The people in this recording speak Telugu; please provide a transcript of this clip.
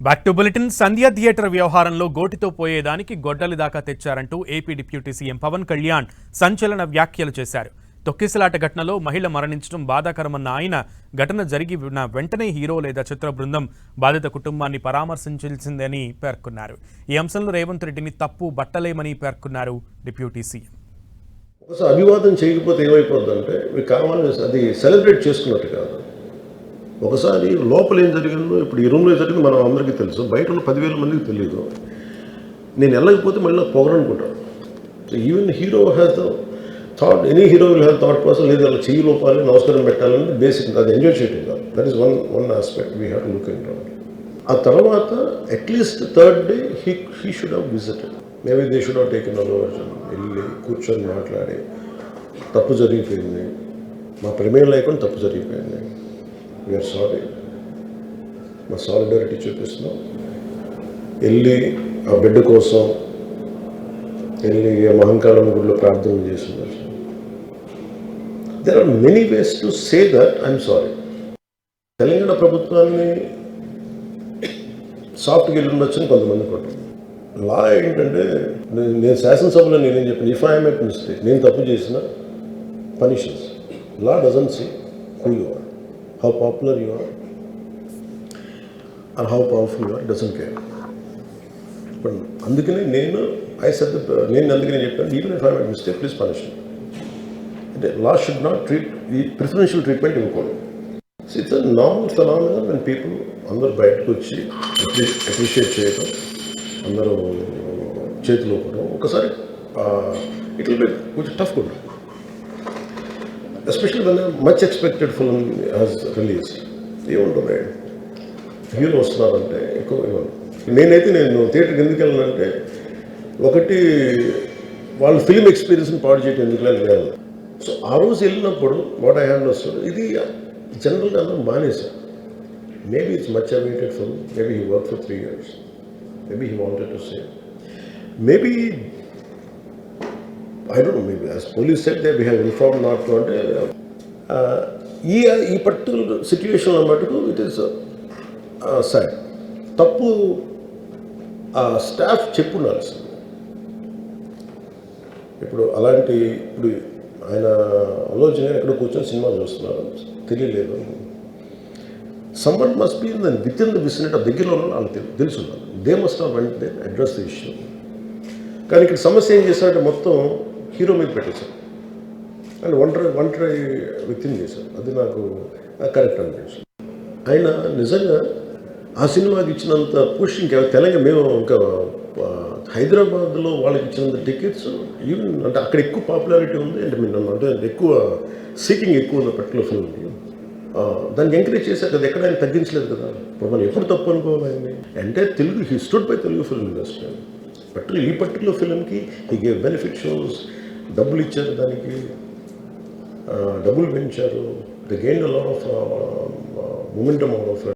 Back to bulletin. Sandhya theatre వ్యవహారంలో గోటితో పోయేదానికి గొడ్డలి దాకా తెచ్చారంటూ AP deputy CM Pavan Kalyan సంచలన వ్యాఖ్యలు చేశారు. తొక్కిసలాట ఘటనలో మహిళ మరణించడం బాధాకరమన్న ఆయన, ఘటన జరిగిన వెంటనే హీరో లేదా చిత్ర బృందం బాధిత కుటుంబాన్ని పరామర్శించాల్సిందని పేర్కొన్నారు. ఈ అంశంలో రేవంత్ రెడ్డిని తప్పు బట్టలేమని పేర్కొన్నారు డిప్యూటీ సీఎం. ఒకసారి అభివాదం చేయకపోతే ఏమైపోద్దంటే మీకు కావాలని అది సెలబ్రేట్ చేసుకున్నట్టు కాదు. ఒకసారి లోపల ఏం జరిగిందో ఇప్పుడు ఈ రూమ్లో జరిగింది మనం అందరికీ తెలుసు, బయట ఉన్న 10,000 మందికి తెలియదు. నేను వెళ్ళకపోతే మళ్ళీ పొగరనుకుంటాను. So even hero has the thought, any hero will have thought process, లేదు అలా చెయ్యి లోపాలి నమస్కారం పెట్టాలని బేసిక్, అది ఎంజాయ్ చేయడం కాదు. That is one aspect we have to look in. ఆ తర్వాత at least third day he should have visited. Maybe they should have taken వెళ్ళి కూర్చొని మాట్లాడి, తప్పు జరిగిపోయింది, మా ప్రమేయం లేకుండా తప్పు జరిగిపోయింది, వీఆర్ సారీ, మా సాలిడారిటీ చూపిస్తున్నాం, వెళ్ళి ఆ బిడ్డ కోసం వెళ్ళి మహంకాళం గుడిలో ప్రార్థన చేస్తున్నారు. There are many ways to say that I'm sorry. Telangana ప్రభుత్వాన్ని సాఫ్ట్గా వెళ్ళి ఉండొచ్చని కొంతమంది కొట్టారు. లా ఏంటంటే, నేను శాసనసభలో నేనేం చెప్పాను, ఇఫ్ ఐ మేక్ మిస్టేక్, నేను తప్పు చేసిన పనిషన్స్. Law doesn't see who you are, how popular you are and how powerful you are, doesn't care. But అందుకనే నేను అందుకనే చెప్పాను, even if I make mistake please punish. అంటే లా షుడ్ నాట్ ట్రీట్ ఈ ప్రిఫరెన్షియల్ ట్రీట్మెంట్ ఇవ్వకూడదు. So it's a normal phenomenal when people అందరూ బయటకు వచ్చి అప్రిషియేట్ చేయడం, అందరూ చేతిలో కూడా ఒకసారి ఇట్ విల్ బి కొంచెం టఫ్ కూడా, especially when much expected film has released. ఏముంటుంది, హీరో వస్తున్నారంటే ఎక్కువ ఏమన్నా. నేను థియేటర్కి ఎందుకు వెళ్ళానంటే, ఒకటి వాళ్ళ ఫిల్మ్ ఎక్స్పీరియన్స్ని పాడు చేయడం ఎందుకు వెళ్ళాను. సో ఆ రోజు వెళ్ళినప్పుడు వాట్ ఐ హ్యావ్ వస్తుంది, ఇది జనరల్గా అందరూ మానేశారు. Maybe it's much awaited film, maybe he work for 3 years. Maybe he wanted to say. Maybe, I don't know, maybe as police said that we have informed not to. ఈ పర్టికులర్ సిచ్యువేషన్ మటుకు ఇట్ ఈస్ సాడ్. తప్పు స్టాఫ్ చెప్పుండాల్సింది. ఇప్పుడు అలాంటి, ఇప్పుడు ఆయన ఆలోచన ఎక్కడ కూర్చొని సినిమా చూస్తున్నారు తెలియలేదు. Someone must be within the vicinity of దగ్గరలో వాళ్ళకి తెలుసు, they must have vent they address the issue. కానీ ఇక్కడ సమస్య ఏం చేశారంటే మొత్తం హీరో మీద పెట్టేశారు అండ్ ఒంటరి వ్యక్తిని చేశారు. అది నాకు కరెక్ట్ అనిపించింది. ఆయన నిజంగా ఆ సినిమాకి ఇచ్చినంత పుష్ తెలంగాణ మేము ఇంకా హైదరాబాద్లో వాళ్ళకి ఇచ్చినంత టికెట్స్ ఈవెన్ అంటే అక్కడ ఎక్కువ పాపులారిటీ ఉంది. అంటే మీరు అంటే ఎక్కువ సీకింగ్ ఎక్కువ ఉంది పర్టికులర్ ఫిల్మ్కి. దాన్ని ఎంకరేజ్ చేశారు కదా, ఎక్కడ ఆయన తగ్గించలేదు కదా. ఇప్పుడు మనం ఎప్పుడు తప్పు అనుకోవాలి ఆయన్ని అంటే, Telugu he stood by Telugu film industry. ఈ పర్టికులర్ ఫిల్మ్కి హీ గేవ్ బెనిఫిట్ షోస్, డబ్బులు ఇచ్చారు, దానికి డబ్బులు పెంచారు. They gained a lot of momentum out of